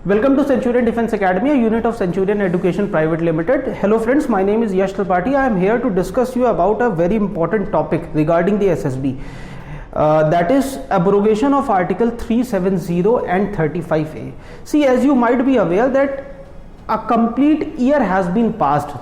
Welcome to Centurion Defense Academy, a unit of Centurion Education Private Limited. Hello friends, my name is Yash Tripathi. I am here to discuss you about a very important topic regarding the SSB. That is abrogation of Article 370 and 35A. See, as you might be aware that a complete year has been passed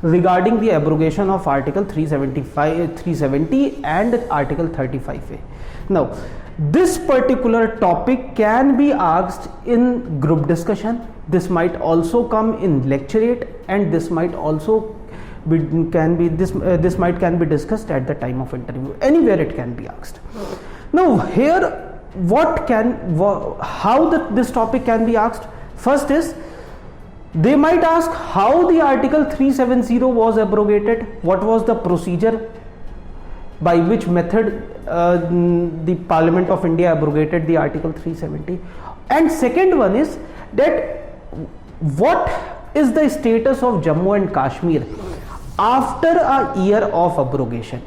regarding the abrogation of Article 370 and Article 35A. Now, this particular topic can be asked in group discussion. This might also come in lecturate, and this might also can be discussed at the time of interview. Anywhere it can be asked. Now here, this topic can be asked. First is, they might ask how the Article 370 was abrogated. What was the procedure? By which method the Parliament of India abrogated the Article 370? And second one is that what is the status of Jammu and Kashmir after a year of abrogation?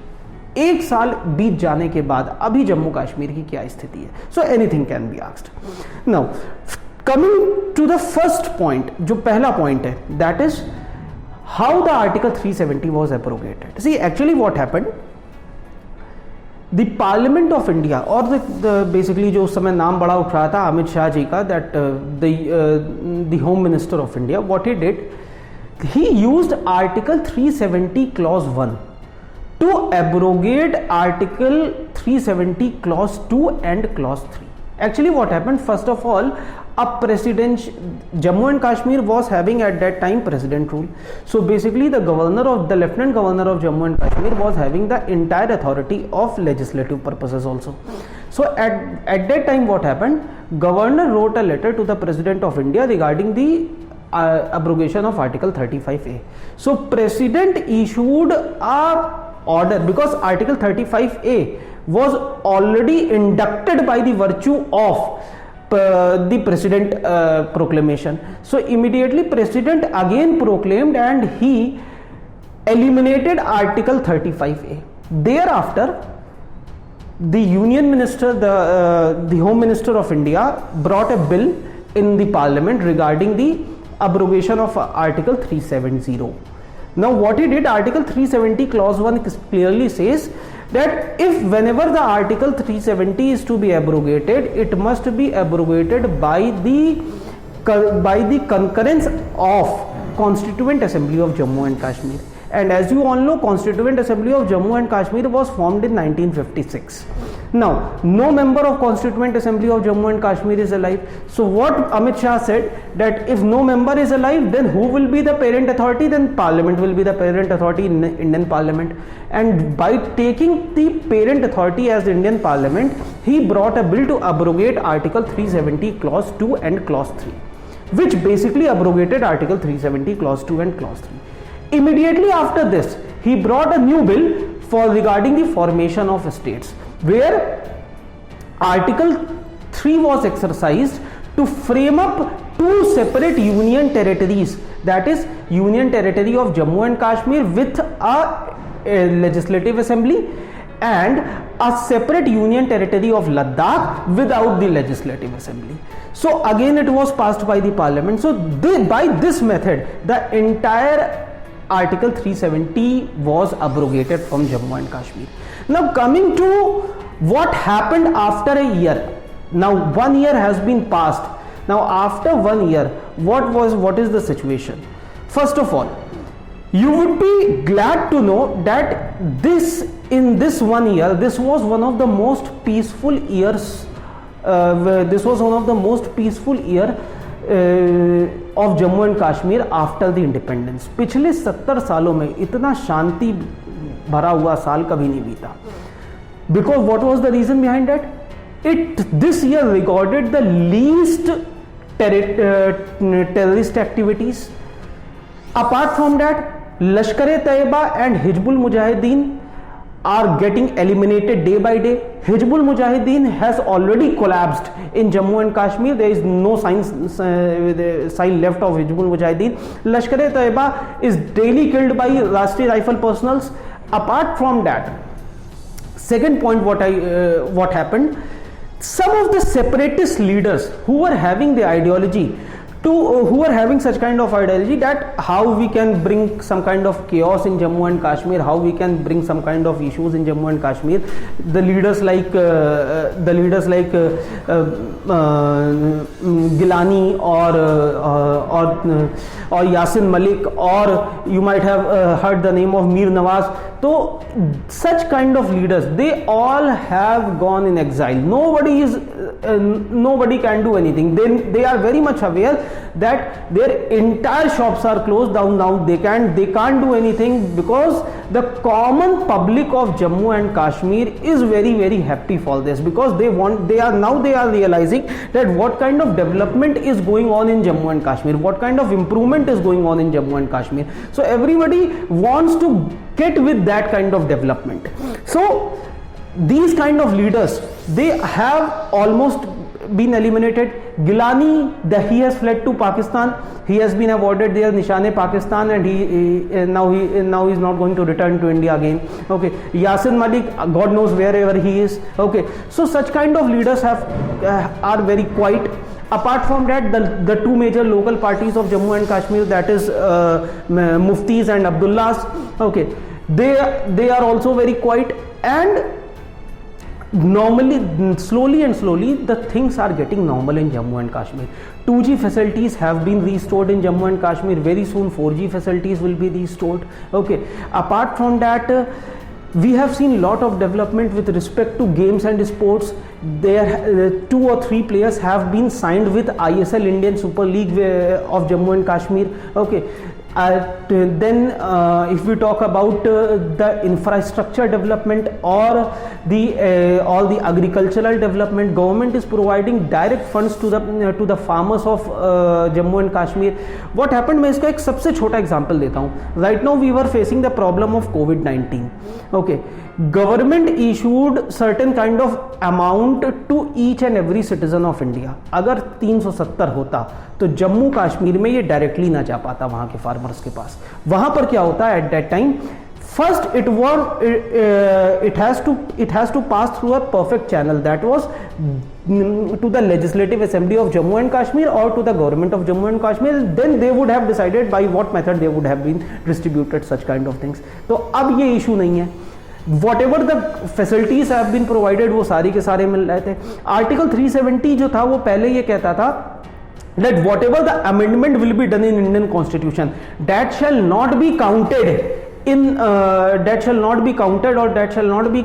एक साल बीत जाने के बाद अभी जम्मू कश्मीर की क्या स्थिति है? So anything can be asked. Now coming to the first point, जो पहला point है, that is how the Article 370 was abrogated. See, actually what happened? The Parliament of India, or basically जो उस समय नाम बड़ा उठ रहा था अमित शाह जी का, that the Home Minister of India, what he did, he used Article 370 Clause 1 to abrogate Article 370 Clause 2 and Clause 3. Actually what happened, first of all, Jammu and Kashmir was having at that time president rule. So basically the Lieutenant Governor of Jammu and Kashmir was having the entire authority of legislative purposes also. So at that time what happened, Governor wrote a letter to the President of India regarding the abrogation of Article 35A. So President issued a order, because Article 35A was already inducted by the virtue of the President proclamation. So immediately President again proclaimed and he eliminated Article 35A. Thereafter the Union Minister, the Home Minister of India brought a bill in the Parliament regarding the abrogation of Article 370. Now what he did, Article 370 Clause 1 clearly says that if whenever the Article 370 is to be abrogated, it must be abrogated by the concurrence of Constituent Assembly of Jammu and Kashmir. And as you all know, Constituent Assembly of Jammu and Kashmir was formed in 1956. Now, no member of Constituent Assembly of Jammu and Kashmir is alive. So what Amit Shah said, that if no member is alive, then who will be the parent authority? Then Parliament will be the parent authority in Indian Parliament. And by taking the parent authority as the Indian Parliament, he brought a bill to abrogate Article 370 Clause 2 and Clause 3, which basically abrogated Article 370 Clause 2 and Clause 3. Immediately after this, he brought a new bill regarding the formation of states, where Article 3 was exercised to frame up two separate union territories, that is Union Territory of Jammu and Kashmir with a legislative assembly, and a separate Union Territory of Ladakh without the legislative assembly. So again it was passed by the Parliament. So by this method the entire Article 370 was abrogated from Jammu and Kashmir. Now coming to what happened after a year. Now 1 year has been passed. Now after 1 year, what is the situation? First of all, you would be glad to know that in this 1 year, this was one of the most peaceful years. This was one of the most peaceful year of Jammu and Kashmir after the independence. पिछले 70 सालों में इतना शांति भरा हुआ साल कभी नहीं बीता. Because what was the reason behind that? This year recorded the least terrorist activities. Apart from that, Lashkar-e-Taiba and Hizbul Mujahideen are getting eliminated day by day. Hizbul Mujahideen has already collapsed in Jammu and Kashmir. There is no sign left of Hizbul Mujahideen. Lashkar-e-Taiba is daily killed by Rashtriya Rifle personals. Apart from that, second point, what happened, some of the separatist leaders who were having the ideology who are having such kind of ideology that how we can bring some kind of chaos in Jammu and Kashmir, how we can bring some kind of issues in Jammu and Kashmir. The leaders like Gilani or Yasin Malik, or you might have heard the name of Mir Nawaz. So such kind of leaders, they all have gone in exile. Nobody can do anything. They are very much aware that their entire shops are closed down now. They can't do anything, because the common public of Jammu and Kashmir is very, very happy for this, because they are realizing that what kind of development is going on in Jammu and Kashmir, what kind of improvement is going on in Jammu and Kashmir. So everybody wants to get with that kind of development. So these kind of leaders, they have almost been eliminated. Gilani, he has fled to Pakistan. He has been awarded their Nishan-e-Pakistan, and now he is not going to return to India again. Okay, Yasin Malik, God knows wherever he is. Okay, so such kind of leaders are very quiet. Apart from that, the two major local parties of Jammu and Kashmir, that is Muftis and Abdullahs. Okay, they are also very quiet, and normally, slowly the things are getting normal in Jammu and Kashmir. 2G facilities have been restored in Jammu and Kashmir. Very soon 4G facilities will be restored. Okay, apart from that, we have seen lot of development with respect to games and sports. There 2 or 3 players have been signed with ISL, Indian Super League of Jammu and Kashmir. Okay, then if we talk about the infrastructure development or all the agricultural development, government is providing direct funds to the farmers of Jammu and Kashmir. What happened, मैं इसका एक सबसे छोटा example देता हूँ. Right now we were facing the problem of COVID-19. Okay, government issued certain kind of amount to each and every citizen of India. अगर 370 होता तो जम्मू कश्मीर में ये डायरेक्टली ना जा पाता वहां के फार्मर्स के पास. वहां पर क्या होता है at that time, first it has to pass through a perfect channel, that was to the Legislative Assembly of Jammu and Kashmir or to the government of Jammu and Kashmir. Then they would have decided by what method they would have been distributed such kind of things. तो अब ये issue नहीं है. Whatever the facilities have been provided, वो सारी के सारे मिल रहे थे. आर्टिकल 370 जो था वो पहले ये कहता था that whatever the amendment will be done in Indian Constitution, that shall not be counted or that shall not be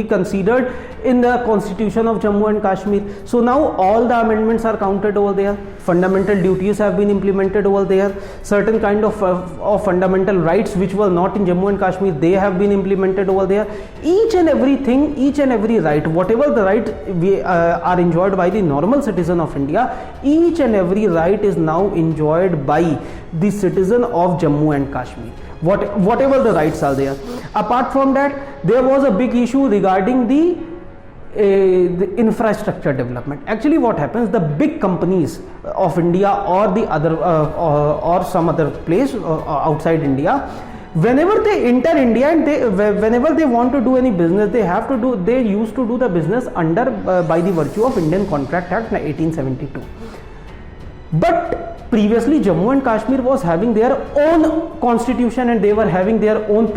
considered in the Constitution of Jammu and Kashmir. So now all the amendments are counted over there. Fundamental duties have been implemented over there. Certain kind of fundamental rights which were not in Jammu and Kashmir, they have been implemented over there. Each and every right, whatever the right are enjoyed by the normal citizen of India, each and every right is now enjoyed by the citizen of Jammu and Kashmir. Whatever the rights are there. Apart from that, there was a big issue regarding the infrastructure development. Actually, what happens, the big companies of India or the other or some other place outside India, whenever they enter India and whenever they want to do any business, they used to do the business under by the virtue of Indian Contract Act 1872. But previously Jammu and Kashmir was having their own constitution and they were having their own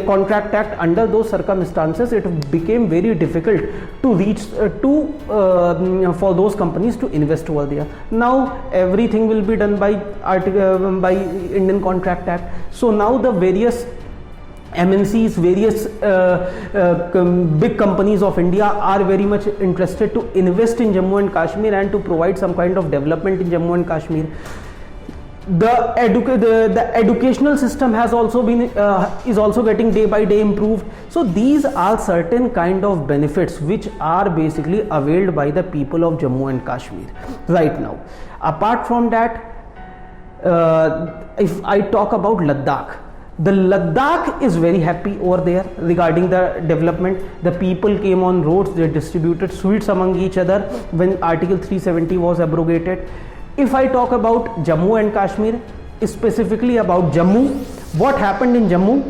contract act. Under those circumstances, it became very difficult to reach for those companies to invest over there. Now everything will be done by Indian Contract Act. So now the various MNCs, various big companies of India are very much interested to invest in Jammu and Kashmir and to provide some kind of development in Jammu and Kashmir. The educational system has also been is also getting day by day improved. So these are certain kind of benefits which are basically availed by the people of Jammu and Kashmir right now. Apart from that, if I talk about Ladakh, the Ladakh is very happy over there regarding the development. The people came on roads, they distributed sweets among each other when Article 370 was abrogated. If I talk about Jammu and Kashmir, specifically about Jammu, what happened in Jammu?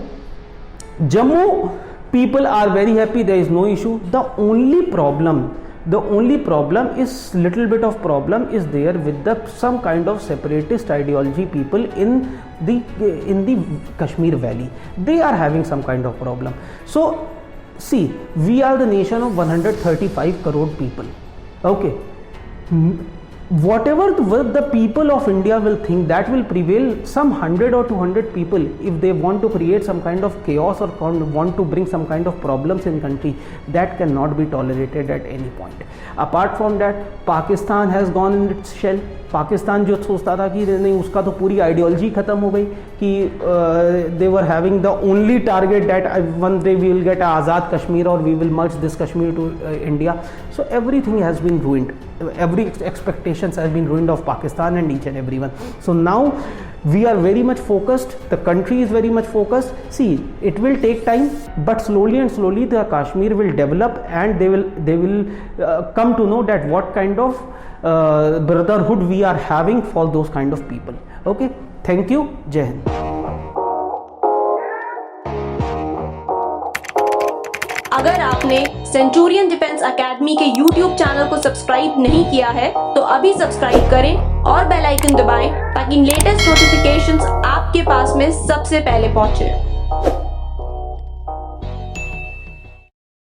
Jammu people are very happy, there is no issue. The only problem The only problem is, little bit of problem is there with the some kind of separatist ideology people in the Kashmir valley. They are having some kind of problem. So see, we are the nation of 135 crore people. Okay, whatever the people of India will think, that will prevail. Some 100 or 200 people, if they want to create some kind of chaos or want to bring some kind of problems in country, that cannot be tolerated at any point. Apart from that, Pakistan has gone in its shell. Pakistan जो सोचता था कि नहीं, उसका तो पूरी ideology ख़त्म हो गई कि they were having the only target that one day we will get Azad Kashmir और we will merge this Kashmir to India. So everything has been ruined. Every expectations has been ruined of Pakistan and each and everyone. So now we are very much focused, the country is very much focused. See, it will take time, but slowly and slowly the Kashmir will develop, and they will come to know that what kind of brotherhood we are having for those kind of people. Okay, thank you. Jai Hind. अगर आपने Centurion defence academy के YouTube channel को subscribe नहीं किया है तो अभी subscribe करें और बेल आइकन दबाएं ताकि लेटेस्ट नोटिफिकेशंस आपके पास में सबसे पहले पहुंचे.